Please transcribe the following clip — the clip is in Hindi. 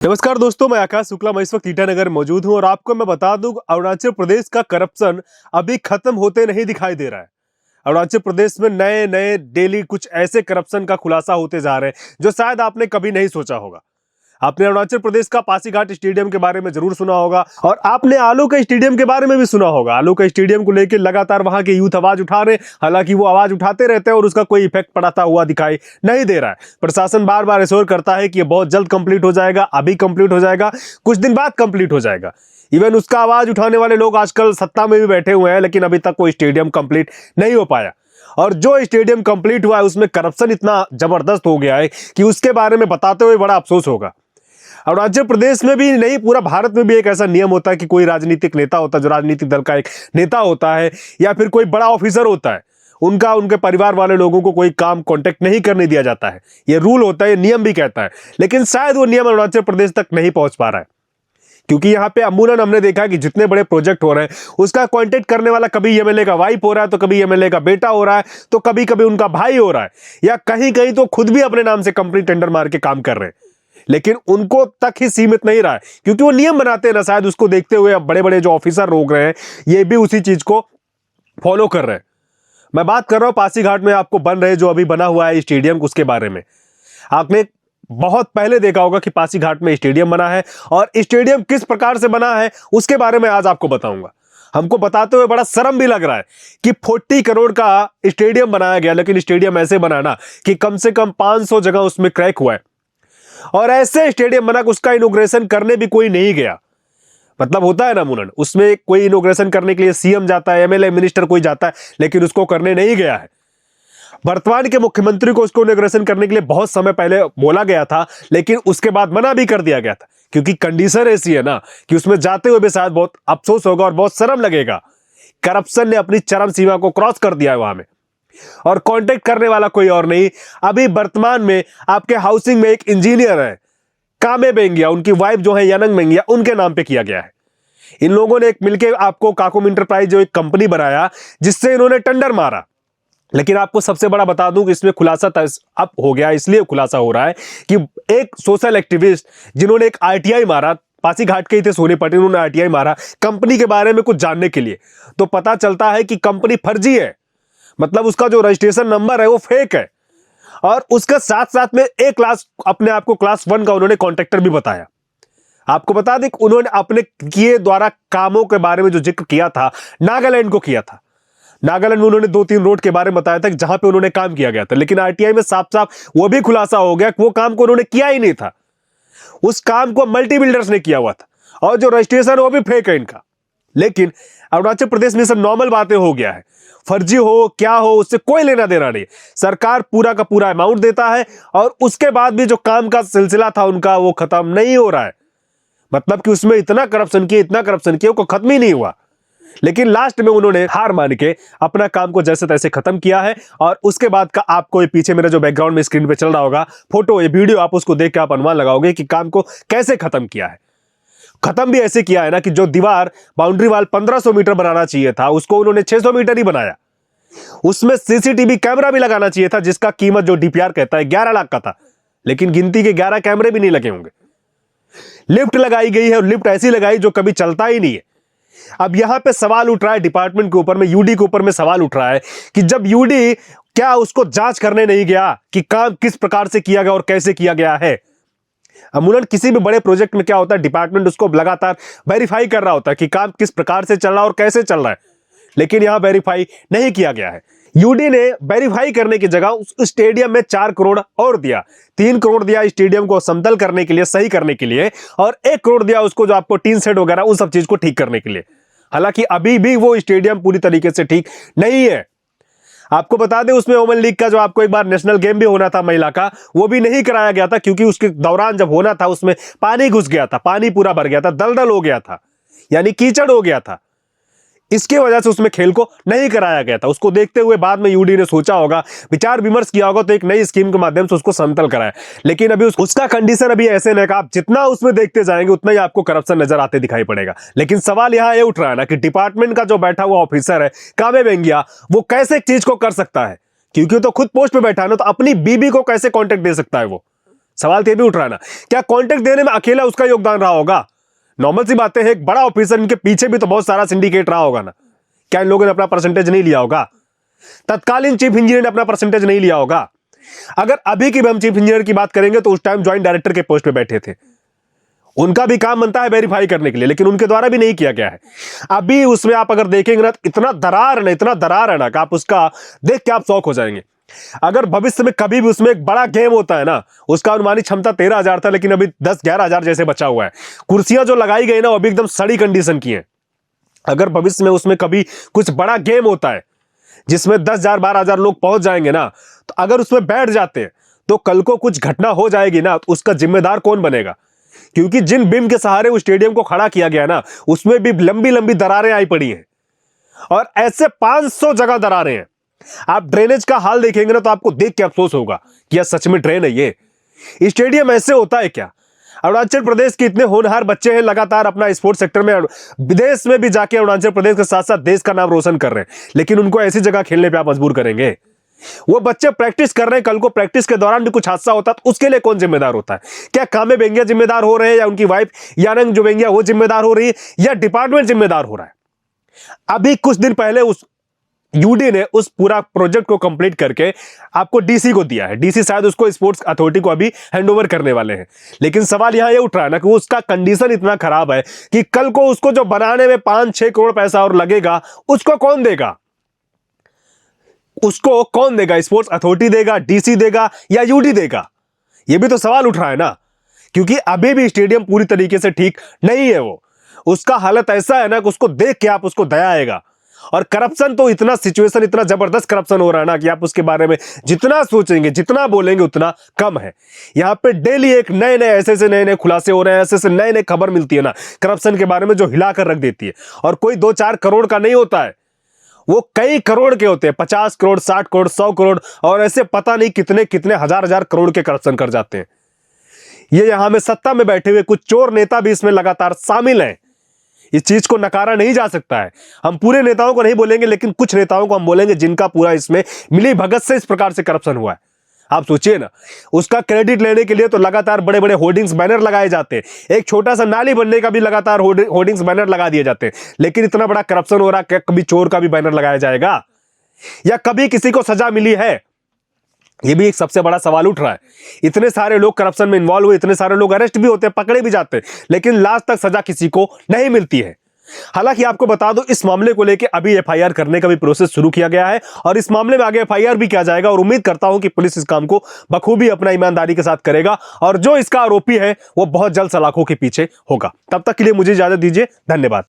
नमस्कार दोस्तों, मैं आकाश शुक्ला। मैं इस वक्त ईटानगर में मौजूद हूं और आपको मैं बता दूं, अरुणाचल प्रदेश का करप्शन अभी खत्म होते नहीं दिखाई दे रहा है। अरुणाचल प्रदेश में नए नए डेली कुछ ऐसे करप्शन का खुलासा होते जा रहे हैं जो शायद आपने कभी नहीं सोचा होगा। आपने अरुणाचल प्रदेश का पासीघाट स्टेडियम के बारे में जरूर सुना होगा और आपने आलो का स्टेडियम के बारे में भी सुना होगा। आलो का स्टेडियम को लेकर लगातार वहां के यूथ आवाज उठा रहे हैं। हालांकि वो आवाज उठाते रहते हैं और उसका कोई इफेक्ट पड़ता हुआ दिखाई नहीं दे रहा है। प्रशासन बार बार एश्योर करता है कि ये बहुत जल्द कंप्लीट हो जाएगा, अभी कंप्लीट हो जाएगा, कुछ दिन बाद कंप्लीट हो जाएगा। इवन उसका आवाज उठाने वाले लोग आजकल सत्ता में भी बैठे हुए हैं, लेकिन अभी तक कोई स्टेडियम कंप्लीट नहीं हो पाया। और जो स्टेडियम कंप्लीट हुआ है उसमें करप्शन इतना जबरदस्त हो गया है कि उसके बारे में बताते हुए बड़ा अफसोस होगा। अरुणाचल प्रदेश में भी नहीं, पूरा भारत में भी एक ऐसा नियम होता है कि कोई राजनीतिक नेता होता है, जो राजनीतिक दल का एक नेता होता है या फिर कोई बड़ा ऑफिसर होता है, उनके परिवार वाले लोगों को कोई काम कॉन्टेक्ट नहीं करने दिया जाता है। ये रूल होता है, ये नियम भी कहता है। लेकिन शायद वो नियम अरुणाचल प्रदेश तक नहीं पहुंच पा रहा है, क्योंकि यहाँ पे अमूमन हमने देखा कि जितने बड़े प्रोजेक्ट हो रहे हैं उसका कॉन्टेक्ट करने वाला कभी एमएलए का वाइफ हो रहा है, तो कभी एमएलए का बेटा हो रहा है, तो कभी कभी उनका भाई हो रहा है, या कहीं कहीं तो खुद भी अपने नाम से कंपनी टेंडर मार के काम कर रहे हैं। लेकिन उनको तक ही सीमित नहीं रहा है, क्योंकि वो नियम बनाते हैं ना, शायद उसको देखते हुए अब बड़े बड़े जो ऑफिसर रोक रहे हैं ये भी उसी चीज को फॉलो कर रहे हैं। मैं बात कर रहा हूं पासीघाट में आपको बन रहे जो अभी बना हुआ है स्टेडियम, उसके बारे में। आपने बहुत पहले देखा होगा कि पासीघाट में स्टेडियम बना है, और स्टेडियम किस प्रकार से बना है उसके बारे में आज आपको बताऊंगा। हमको बताते हुए बड़ा शर्म भी लग रहा है कि 40 करोड़ का स्टेडियम बनाया गया, लेकिन स्टेडियम ऐसे बना ना कि कम से कम 500 जगह उसमें क्रैक हुआ है। और ऐसे स्टेडियम बना कि उसका इनॉग्रेशन करने भी कोई नहीं गया। मतलब होता है ना मुनन, उसमें कोई इनॉग्रेशन करने के लिए सीएम जाता है, एमएलए मिनिस्टर कोई जाता है, लेकिन उसको करने नहीं गया है। वर्तमान के मुख्यमंत्री को उसको इनॉग्रेशन करने के लिए बहुत समय पहले बोला गया था, लेकिन उसके बाद मना भी कर दिया गया था, क्योंकि कंडीशन ऐसी है ना कि उसमें जाते हुए भी शायद बहुत अफसोस होगा और बहुत शर्म लगेगा। करप्शन ने अपनी चरम सीमा को क्रॉस कर दिया है वहां में, और कांटेक्ट करने वाला कोई और नहीं। अभी वर्तमान में आपके हाउसिंग में एक इंजीनियर है, कामे बेंगिया, उनकी वाइफ जो है यानंग बेंगिया, उनके नाम पे किया गया है। इन लोगों ने एक मिलकर आपको काकुम इंटरप्राइज जो एक कंपनी बनाया, जिससे इन्होंने टेंडर मारा। लेकिन आपको सबसे बड़ा बता दूं कि इसमें खुलासा अब हो गया, इसलिए खुलासा हो रहा है कि एक सोशल एक्टिविस्ट जिन्होंने एक आरटीआई मारा, पासीघाट के ही थे सोनीपत, उन्होंने आरटीआई मारा कंपनी के बारे में कुछ जानने के लिए, तो पता चलता है कि कंपनी फर्जी है। मतलब उसका जो रजिस्ट्रेशन नंबर है वो फेक है, और उसके साथ साथ में एक क्लास, अपने आप को क्लास 1 का उन्होंने कॉन्ट्रैक्टर भी बताया। आपको बता दें उन्होंने अपने किए द्वारा कामों के बारे में जो जिक्र किया था, नागालैंड को किया था। नागालैंड में उन्होंने 2-3 रोड के बारे में बताया था कि जहां पे उन्होंने काम किया गया था, लेकिन आरटीआई में साफ साफ वो भी खुलासा हो गया कि वो काम को उन्होंने किया ही नहीं था। उस काम को मल्टी बिल्डर्स ने किया हुआ था, और जो रजिस्ट्रेशन है वो भी फेक है इनका। लेकिन अरुणाचल प्रदेश में सब नॉर्मल बातें हो गया है, फर्जी हो क्या हो उससे कोई लेना देना नहीं। सरकार पूरा का पूरा अमाउंट देता है, और उसके बाद भी जो काम का सिलसिला था उनका वो खत्म नहीं हो रहा है। मतलब कि उसमें इतना करप्शन किया वो खत्म ही नहीं हुआ। लेकिन लास्ट में उन्होंने हार मान के अपना काम को जैसे तैसे खत्म किया है। और उसके बाद का आपको ये पीछे मेरा जो बैकग्राउंड में स्क्रीन पे चल रहा होगा फोटो, ये वीडियो, आप उसको देख के आप अनुमान लगाओगे कि काम को कैसे खत्म किया है। खत्म भी ऐसे किया है ना कि जो दीवार बाउंड्री वाल 1500 मीटर बनाना चाहिए था, उसको उन्होंने 600 मीटर ही बनाया। उसमें सीसीटीवी कैमरा भी लगाना चाहिए था, जिसका कीमत जो डीपीआर कहता है 11 लाख का था, लेकिन गिनती के 11 कैमरे भी नहीं लगे होंगे। लिफ्ट लगाई गई है, और लिफ्ट ऐसी लगाई जो कभी चलता ही नहीं है। अब यहां पे सवाल उठ रहा है डिपार्टमेंट के ऊपर में, यूडी के ऊपर में सवाल उठ रहा है कि जब यूडी क्या उसको जांच करने नहीं गया कि काम किस प्रकार से किया गया और कैसे किया गया है। अमूमन किसी भी बड़े प्रोजेक्ट में क्या होता है, डिपार्टमेंट उसको लगातार वेरीफाई कर रहा होता है कि काम किस प्रकार से चल रहा है और कैसे चल रहा है, लेकिन यहां वेरीफाई नहीं किया गया है। यूडी ने वेरीफाई करने की जगह उस स्टेडियम में 4 करोड़ और दिया। 3 करोड़ दिया स्टेडियम को समतल करने के लिए, सही करने के लिए, और 1 करोड़ दिया उसको जो आपको टीन सेट वगैरह उन सब चीज को ठीक करने के लिए। हालांकि अभी भी वो स्टेडियम पूरी तरीके से ठीक नहीं है। आपको बता दें उसमें वुमेन लीग का जो आपको एक बार नेशनल गेम भी होना था महिला का, वो भी नहीं कराया गया था, क्योंकि उसके दौरान जब होना था उसमें पानी घुस गया था, पानी पूरा भर गया था, दलदल हो गया था, यानी कीचड़ हो गया था। इसके वजह से उसमें खेल को नहीं कराया गया था। उसको देखते हुए बाद में यूडी ने सोचा होगा, विचार विमर्श किया होगा, तो एक नई स्कीम के माध्यम से उसको समतल कराया। लेकिन अभी उसका कंडीशन अभी ऐसे नहीं, आप जितना उसमें देखते जाएंगे उतना ही आपको करप्शन नजर आते दिखाई पड़ेगा। लेकिन सवाल यहां ये उठ रहा है ना कि डिपार्टमेंट का जो बैठा हुआ ऑफिसर है कामे बेंगिया, वो कैसे चीज को कर सकता है, क्योंकि तो खुद पोस्ट पे बैठा है ना, तो अपनी बीबी को कैसे कॉन्टेक्ट दे सकता है वो। सवाल तो ये भी उठ रहा है ना, क्या कॉन्ट्रैक्ट देने में अकेला उसका योगदान रहा होगा? नॉर्मल सी बातें हैं, एक बड़ा ऑफिसर, इनके पीछे भी तो बहुत सारा सिंडिकेट रहा होगा ना। क्या इन लोगों ने अपना परसेंटेज नहीं लिया होगा? तत्कालीन चीफ इंजीनियर ने अपना परसेंटेज नहीं लिया होगा? अगर अभी की भी हम चीफ इंजीनियर की बात करेंगे तो उस टाइम ज्वाइंट डायरेक्टर के पोस्ट पे बैठे थे, उनका भी काम बनता है वेरीफाई करने के लिए, लेकिन उनके द्वारा भी नहीं किया गया है। अभी उसमें आप अगर देखेंगे ना, इतना दरार है ना कि आप उसका देख के आप शौक हो जाएंगे। अगर भविष्य में कभी भी उसमें एक बड़ा गेम होता है ना, उसका अनुमानित क्षमता 13,000 था, लेकिन अभी 10-11,000 जैसे बचा हुआ है। कुर्सियां जो लगाई गई ना, वो अभी एकदम सड़ी कंडीशन की है। अगर भविष्य में उसमें कभी कुछ बड़ा गेम होता है जिसमें 10,000-12,000 लोग पहुंच जाएंगे ना, तो अगर उसमें बैठ जाते हैं तो कल को कुछ घटना हो जाएगी ना, तो उसका जिम्मेदार कौन बनेगा? क्योंकि जिन बीम के सहारे उस स्टेडियम को खड़ा किया गया ना, उसमें भी लंबी लंबी दरारें आई पड़ी हैं, और ऐसे 500 जगह दरारें हैं। आप ड्रेनेज का हाल देखेंगे ना, तो आपको देख के अफसोस होगा कि यह सच में ड्रेन है। ये स्टेडियम ऐसे होता है क्या? अरुणाचल प्रदेश के इतने होनहार बच्चे हैं, लगातार अपना स्पोर्ट्स सेक्टर में विदेश में भी जाके अरुणाचल प्रदेश के साथ साथ देश का नाम रोशन कर रहे हैं, लेकिन उनको ऐसी जगह खेलने पे आप मजबूर करेंगे? वो बच्चे प्रैक्टिस कर रहे हैं, कल को प्रैक्टिस के दौरान भी कुछ हादसा होता है तो उसके लिए कौन जिम्मेदार होता है? क्या कामे बेंगिया जिम्मेदार हो रहे हैं, या उनकी वाइफ यानंग जो बेंगिया वो जिम्मेदार हो रही है, या डिपार्टमेंट जिम्मेदार हो रहा है? अभी कुछ दिन पहले उस यूडी ने उस पूरा प्रोजेक्ट को कंप्लीट करके आपको डीसी को दिया है। डीसी शायद उसको स्पोर्ट्स अथॉरिटी को अभी हैंडओवर करने वाले हैं, लेकिन सवाल यहां ये उठ रहा है ना कि उसका कंडीशन इतना खराब है कि कल को उसको जो बनाने में 5-6 करोड़ पैसा और लगेगा, उसको कौन देगा? उसको कौन देगा? स्पोर्ट्स अथॉरिटी देगा, डीसी देगा, या यूडी देगा? यह भी तो सवाल उठ रहा है ना, क्योंकि अभी भी स्टेडियम पूरी तरीके से ठीक नहीं है। वो उसका हालत ऐसा है ना कि उसको देख के आप उसको दया आएगा। और करप्शन तो इतना सिचुएशन, इतना जबरदस्त करप्शन हो रहा है ना कि आप उसके बारे में जितना सोचेंगे, जितना बोलेंगे उतना कम है। यहां पे डेली एक नए नए खुलासे हो रहे हैं, ऐसे नए नए खबर मिलती है ना करप्शन के बारे में, जो हिलाकर रख देती है। और कोई 2-4 करोड़ का नहीं होता है, वो कई करोड़ के होते हैं, 50 करोड़, 60 करोड़, 100 करोड़, और ऐसे पता नहीं कितने कितने हजार करोड़ के करप्शन कर जाते हैं। ये यहां में सत्ता में बैठे हुए कुछ चोर नेता भी इसमें लगातार शामिल हैं। इस चीज को नकारा नहीं जा सकता है। हम पूरे नेताओं को नहीं बोलेंगे, लेकिन कुछ नेताओं को हम बोलेंगे जिनका पूरा इसमें मिली भगत से इस प्रकार से करप्शन हुआ है। आप सोचिए ना, उसका क्रेडिट लेने के लिए तो लगातार बड़े बड़े होर्डिंग्स, बैनर लगाए जाते हैं। एक छोटा सा नाली बनने का भी लगातार होर्डिंग्स, बैनर लगा दिए जाते हैं। लेकिन इतना बड़ा करप्शन हो रहा है, क्या कभी चोर का भी बैनर लगाया जाएगा? या कभी किसी को सजा मिली है? यह भी एक सबसे बड़ा सवाल उठ रहा है। इतने सारे लोग करप्शन में इन्वॉल्व हुए, इतने सारे लोग अरेस्ट भी होते हैं, पकड़े भी जाते हैं, लेकिन लास्ट तक सजा किसी को नहीं मिलती है। हालांकि आपको बता दो, इस मामले को लेकर अभी एफआईआर करने का भी प्रोसेस शुरू किया गया है, और इस मामले में आगे एफआईआर भी किया जाएगा। और उम्मीद करता हूं कि पुलिस इस काम को बखूबी अपना ईमानदारी के साथ करेगा, और जो इसका आरोपी है वो बहुत जल्द सलाखों के पीछे होगा। तब तक के लिए मुझे इजाजत दीजिए। धन्यवाद।